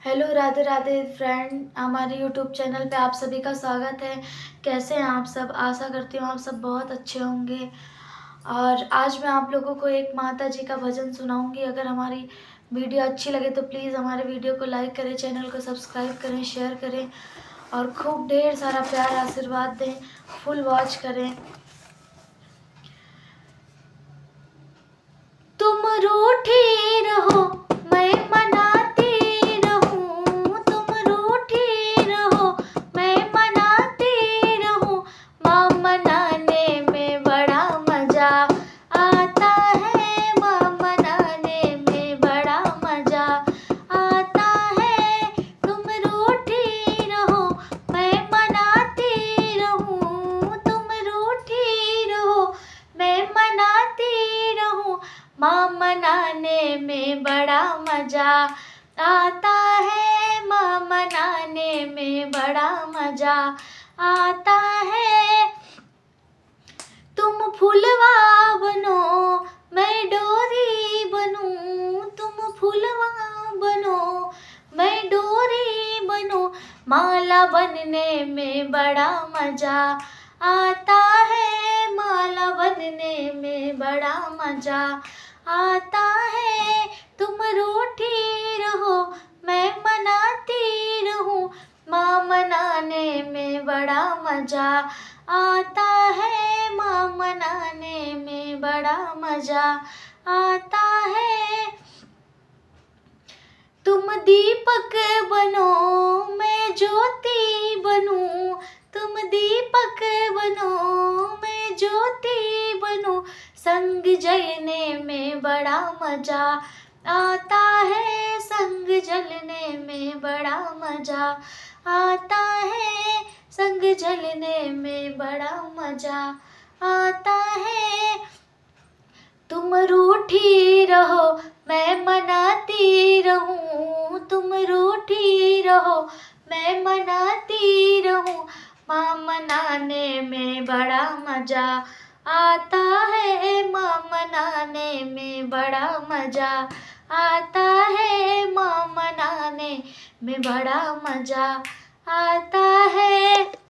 Hello, Radhe Radhe friend. हमारे YouTube channel पे आप सभी का स्वागत है। कैसे हैं आप सब? आशा करती हूँ आप सब बहुत अच्छे होंगे। और आज मैं आप लोगों को एक माता जी का भजन सुनाऊंगी। अगर हमारी वीडियो अच्छी लगे तो प्लीज़ हमारे वीडियो को लाइक करें, चैनल को सब्सक्राइब करें, शेयर करें और खूब ढेर सारा प्यार आशीर्वाद दें, फुल वॉच करें। तुम रूठी रहो, मैं मनाती रहूं। तुम रूठी रहो, मैं मनाती रहूं। माँ मनाने में बड़ा मजा आता है। माँ मनाने में बड़ा मजा आता है। तुम रूठी रहो, मैं मनाती रहूं। तुम रूठी रहो, मैं मनाती रहूं। माँ मनाने में बड़ा मजा आता है। माँ मनाने में बड़ा मजा आता है। तुम फूलवा बनो, मैं डोरी बनूं। तुम फूलवा बनो, मैं डोरी बनूं। माला बनने में बड़ा मजा आता है। माला बनने में बड़ा मजा आता है। तुम रूठी रहो, मैं मनाती रहूं। माँ मनाने में बड़ा मजा आता है। माँ मनाने में बड़ा मजा आता है। तुम दीपक बनो, मैं ज्योति बनूं। तुम दीपक बनो, मैं ज्योति बनूं। संग जलने में बड़ा मजा आता है। संग जलने में बड़ा मजा आता है। संग जलने में बड़ा मजा आता है। तुम रूठी रहो, मैं मनाती रहूं। तुम रूठी रहो, मैं मनाती रहूं। माँ मनाने में बड़ा मजा आता है। माँ मनाने में बड़ा मजा आता है। माँ मनाने में बड़ा मजा आता है।